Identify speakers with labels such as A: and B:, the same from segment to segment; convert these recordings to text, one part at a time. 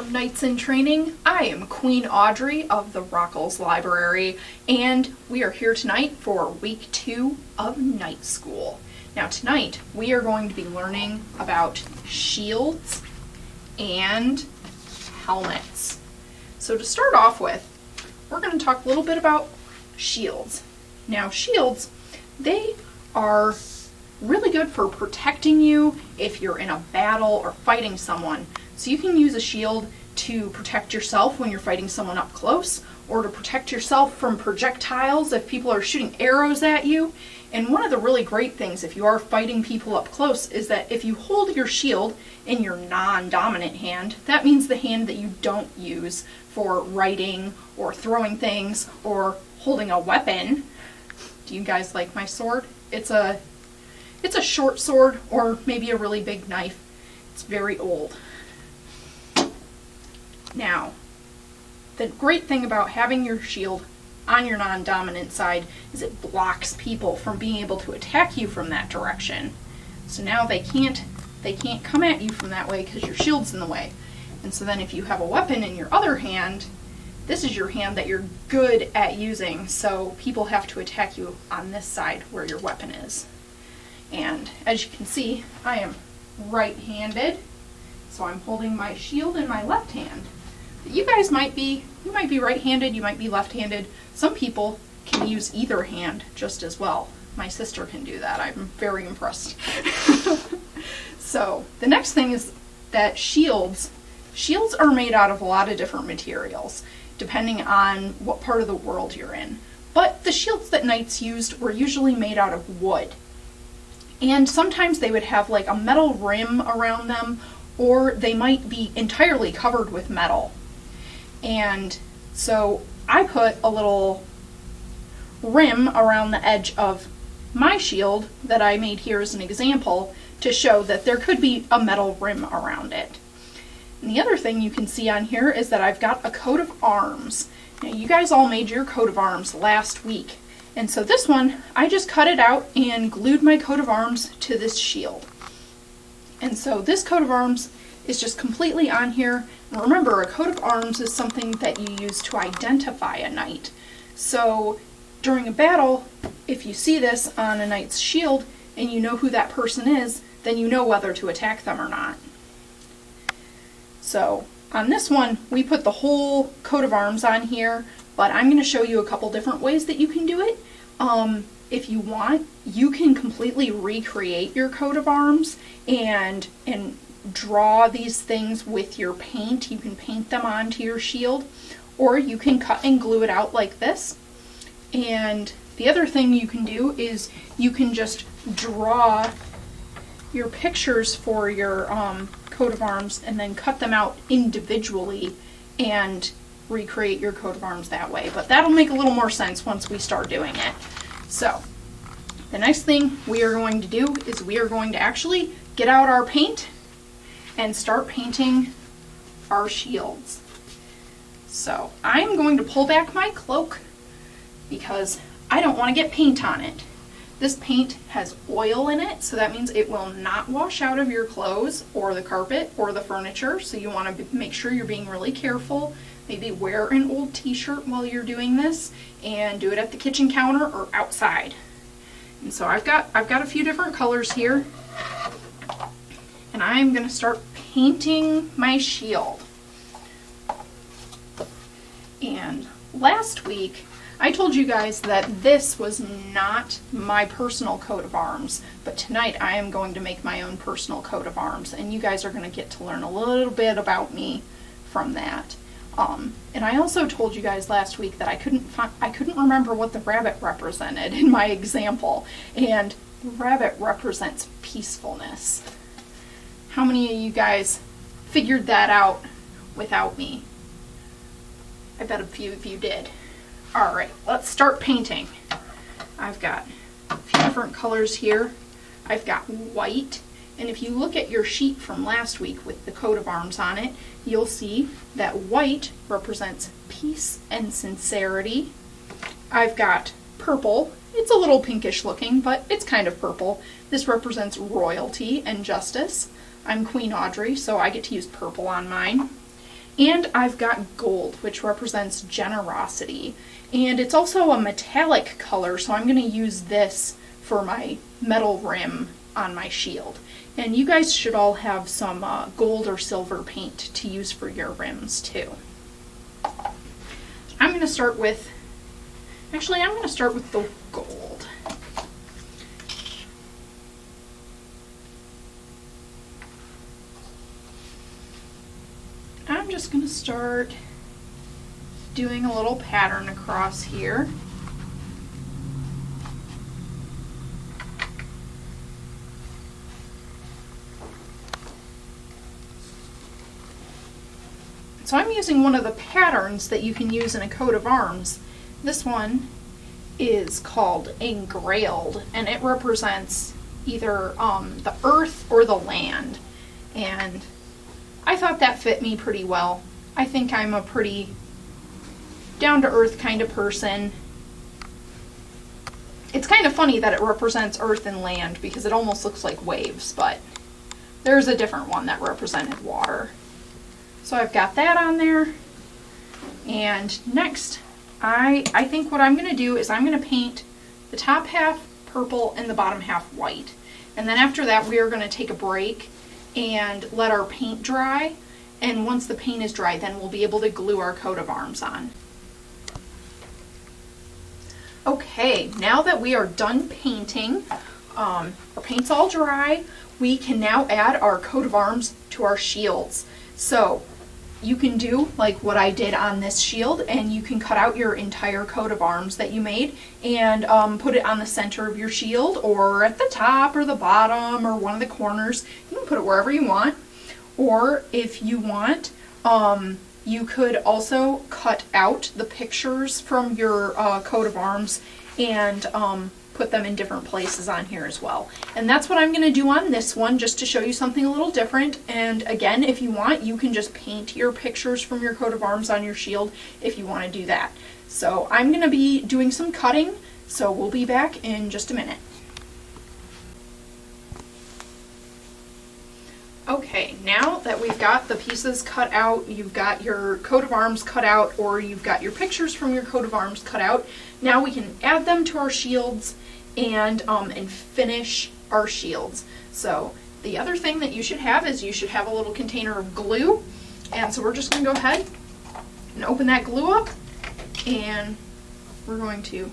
A: Welcome, Knights in Training. I am Queen Audrey of the Rockles Library, and we are here tonight for week 2 of Knight School. Now tonight we are going to be learning about shields and helmets. So to start off with, we're going to talk a little bit about shields. Now shields, they are really good for protecting you if you're in a battle or fighting someone. So you can use a shield to protect yourself when you're fighting someone up close, or to protect yourself from projectiles if people are shooting arrows at you. And one of the really great things if you are fighting people up close is that if you hold your shield in your non-dominant hand, that means the hand that you don't use for writing or throwing things or holding a weapon. Do you guys like my sword? It's a short sword, or maybe a really big knife. It's very old. Now, the great thing about having your shield on your non-dominant side is it blocks people from being able to attack you from that direction. So now they can't come at you from that way because your shield's in the way. And so then if you have a weapon in your other hand, this is your hand that you're good at using, so people have to attack you on this side where your weapon is. And as you can see, I am right-handed, so I'm holding my shield in my left hand. But you guys might be right-handed, you might be left-handed. Some people can use either hand just as well. My sister can do that. I'm very impressed. So the next thing is that shields are made out of a lot of different materials, depending on what part of the world you're in. But the shields that knights used were usually made out of wood. And sometimes they would have like a metal rim around them, or they might be entirely covered with metal. And so I put a little rim around the edge of my shield that I made here as an example to show that there could be a metal rim around it. And the other thing you can see on here is that I've got a coat of arms. Now you guys all made your coat of arms last week. And so this one, I just cut it out and glued my coat of arms to this shield. And so this coat of arms is just completely on here. And remember, a coat of arms is something that you use to identify a knight. So during a battle, if you see this on a knight's shield and you know who that person is, then you know whether to attack them or not. So on this one, we put the whole coat of arms on here, but I'm going to show you a couple different ways that you can do it. If you want, you can completely recreate your coat of arms and draw these things with your paint. You can paint them onto your shield, or you can cut and glue it out like this. And the other thing you can do is you can just draw your pictures for your coat of arms and then cut them out individually and recreate your coat of arms that way. But that'll make a little more sense once we start doing it. So the next thing we are going to do is we are going to actually get out our paint and start painting our shields. So I'm going to pull back my cloak because I don't want to get paint on it. This paint has oil in it, so that means it will not wash out of your clothes or the carpet or the furniture, so you want to make sure you're being really careful. Maybe wear an old t-shirt while you're doing this, and do it at the kitchen counter or outside. And so I've got a few different colors here, and I'm going to start painting my shield. And last week I told you guys that this was not my personal coat of arms, but tonight I am going to make my own personal coat of arms, and you guys are going to get to learn a little bit about me from that. And I also told you guys last week that I couldn't remember what the rabbit represented in my example, and the rabbit represents peacefulness. How many of you guys figured that out without me? I bet a few of you did. Alright, let's start painting. I've got a few different colors here. I've got white, and if you look at your sheet from last week with the coat of arms on it, you'll see that white represents peace and sincerity. I've got purple. It's a little pinkish looking, but it's kind of purple. This represents royalty and justice. I'm Queen Audrey, so I get to use purple on mine. And I've got gold, which represents generosity. And it's also a metallic color, so I'm going to use this for my metal rim on my shield. And you guys should all have some gold or silver paint to use for your rims too. I'm going to start with, actually I'm going to start with the gold. I'm just going to start doing a little pattern across here. So I'm using one of the patterns that you can use in a coat of arms. This one is called Engrailed, and it represents either the earth or the land. And I thought that fit me pretty well. I think I'm a pretty down-to-earth kind of person. It's kind of funny that it represents earth and land because it almost looks like waves, but there's a different one that represented water. So I've got that on there. And next, I think what I'm going to do is I'm going to paint the top half purple and the bottom half white. And then after that, we are going to take a break and let our paint dry. And once the paint is dry, then we'll be able to glue our coat of arms on. Okay, now that we are done painting, our paint's all dry, we can now add our coat of arms to our shields. So you can do like what I did on this shield, and you can cut out your entire coat of arms that you made and put it on the center of your shield, or at the top or the bottom or one of the corners. You can put it wherever you want. Or if you want, you could also cut out the pictures from your coat of arms and put them in different places on here as well. And that's what I'm going to do on this one, just to show you something a little different. And again, if you want, you can just paint your pictures from your coat of arms on your shield if you want to do that. So I'm going to be doing some cutting, so we'll be back in just a minute. Okay, now that we've got the pieces cut out, you've got your coat of arms cut out, or you've got your pictures from your coat of arms cut out, now we can add them to our shields and finish our shields. So the other thing that you should have is you should have a little container of glue. And so we're just going to go ahead and open that glue up, and we're going to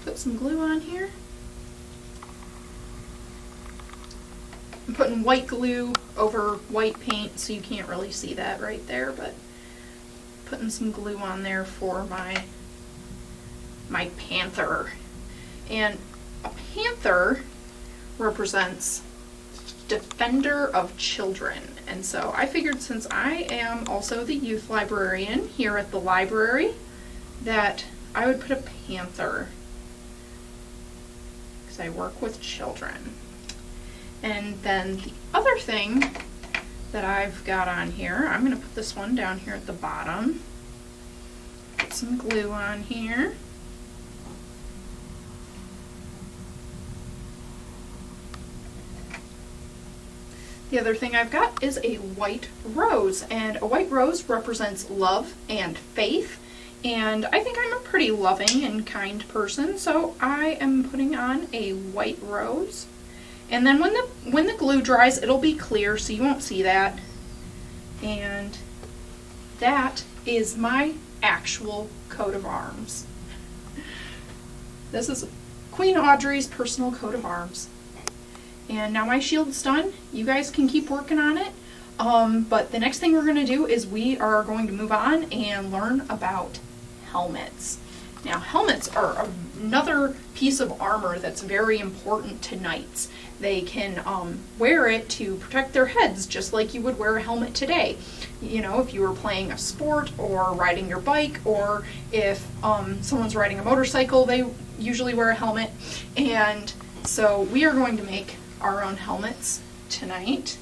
A: put some glue on here. I'm putting white glue over white paint, so you can't really see that right there, but putting some glue on there for my panther. And a panther represents defender of children. And so I figured, since I am also the youth librarian here at the library, that I would put a panther, because I work with children. And then the other thing that I've got on here, I'm going to put this one down here at the bottom. Put some glue on here. The other thing I've got is a white rose, and a white rose represents love and faith. And I think I'm a pretty loving and kind person, so I am putting on a white rose. And then when the glue dries, it'll be clear, so you won't see that. And that is my actual coat of arms. This is Queen Audrey's personal coat of arms. And now my shield's done. You guys can keep working on it. But the next thing we're going to do is we are going to move on and learn about helmets. Now, helmets are another piece of armor that's very important to knights. They can wear it to protect their heads, just like you would wear a helmet today. You know, if you were playing a sport or riding your bike, or if someone's riding a motorcycle, they usually wear a helmet. And so we are going to make our own helmets tonight.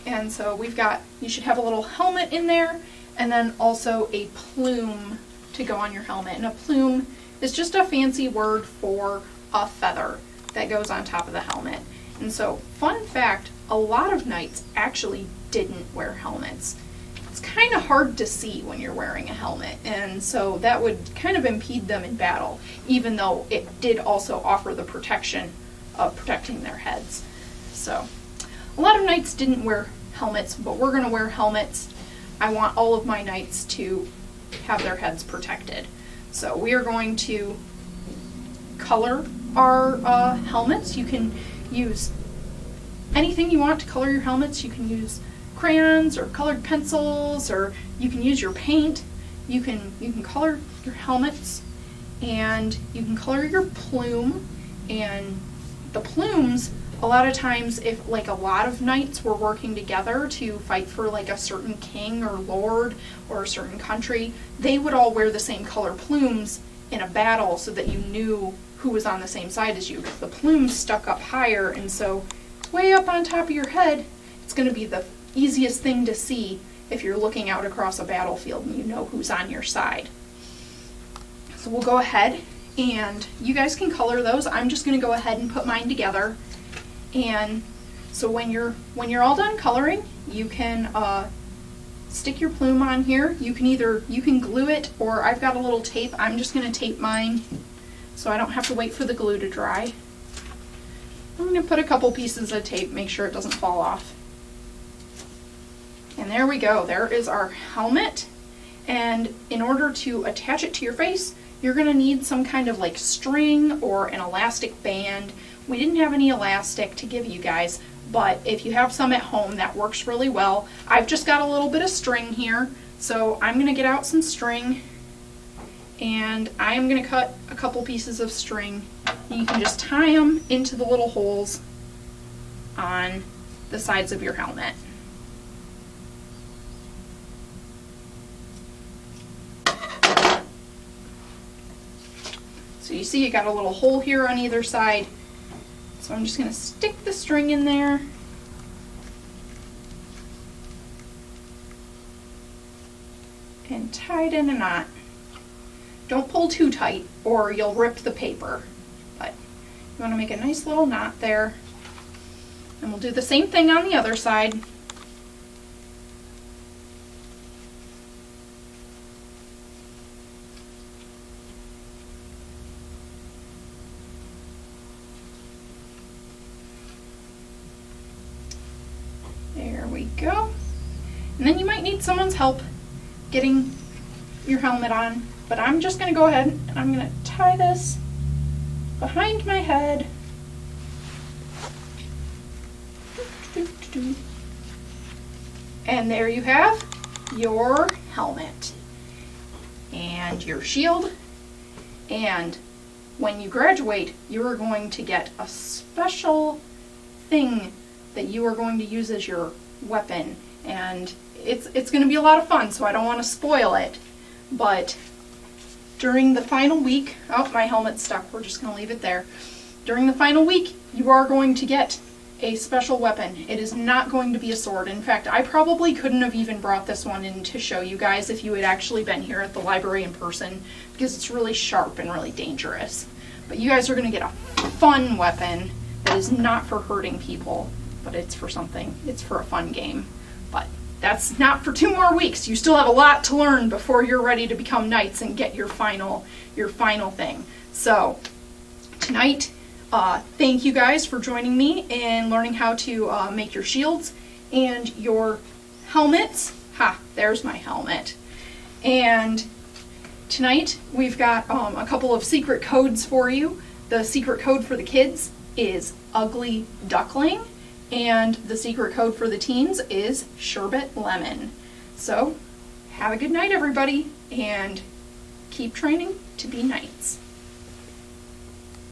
A: And so we've got, you should have a little helmet in there, and then also a plume to go on your helmet. And a plume is just a fancy word for a feather that goes on top of the helmet. And so, fun fact, a lot of knights actually didn't wear helmets. It's kind of hard to see when you're wearing a helmet, and so that would kind of impede them in battle, even though it did also offer the protection of protecting their heads. So a lot of knights didn't wear helmets, but we're going to wear helmets. I want all of my knights to have their heads protected. So we are going to color our helmets. You can use anything you want to color your helmets. You can use crayons or colored pencils, or you can use your paint. You can color your helmets, and you can color your plume. And the plumes, a lot of times, if like a lot of knights were working together to fight for like a certain king or lord or a certain country, they would all wear the same color plumes in a battle so that you knew who was on the same side as you. The plumes stuck up higher, and so way up on top of your head, it's going to be the easiest thing to see if you're looking out across a battlefield and you know who's on your side. So we'll go ahead, and you guys can color those. I'm just going to go ahead and put mine together. And so when you're all done coloring, you can stick your plume on here. You can glue it, or I've got a little tape. I'm just going to tape mine so I don't have to wait for the glue to dry. I'm going to put a couple pieces of tape, make sure it doesn't fall off. And there we go. There is our helmet. And in order to attach it to your face, you're going to need some kind of like string or an elastic band. We didn't have any elastic to give you guys, but if you have some at home, that works really well. I've just got a little bit of string here, so I'm going to get out some string, and I am going to cut a couple pieces of string. You can just tie them into the little holes on the sides of your helmet. So you see you got a little hole here on either side. So I'm just going to stick the string in there. And tie it in a knot. Don't pull too tight or you'll rip the paper. But you want to make a nice little knot there. And we'll do the same thing on the other side. There we go. And then you might need someone's help getting your helmet on, but I'm just going to go ahead and I'm going to tie this behind my head. And there you have your helmet and your shield. And when you graduate, you are going to get a special thing that you are going to use as your weapon, and it's going to be a lot of fun, so I don't want to spoil it. But during the final week, oh, my helmet's stuck, we're just going to leave it there. During the final week, you are going to get a special weapon. It is not going to be a sword. In fact, I probably couldn't have even brought this one in to show you guys if you had actually been here at the library in person, because it's really sharp and really dangerous. But you guys are going to get a fun weapon that is not for hurting people, but it's for something. It's for a fun game. But that's not for 2 more weeks. You still have a lot to learn before you're ready to become knights and get your final thing. So tonight, thank you guys for joining me in learning how to make your shields and your helmets. Ha, there's my helmet. And tonight we've got a couple of secret codes for you. The secret code for the kids is Ugly Duckling, and the secret code for the teens is Sherbet Lemon. So have a good night, everybody, and keep training to be knights.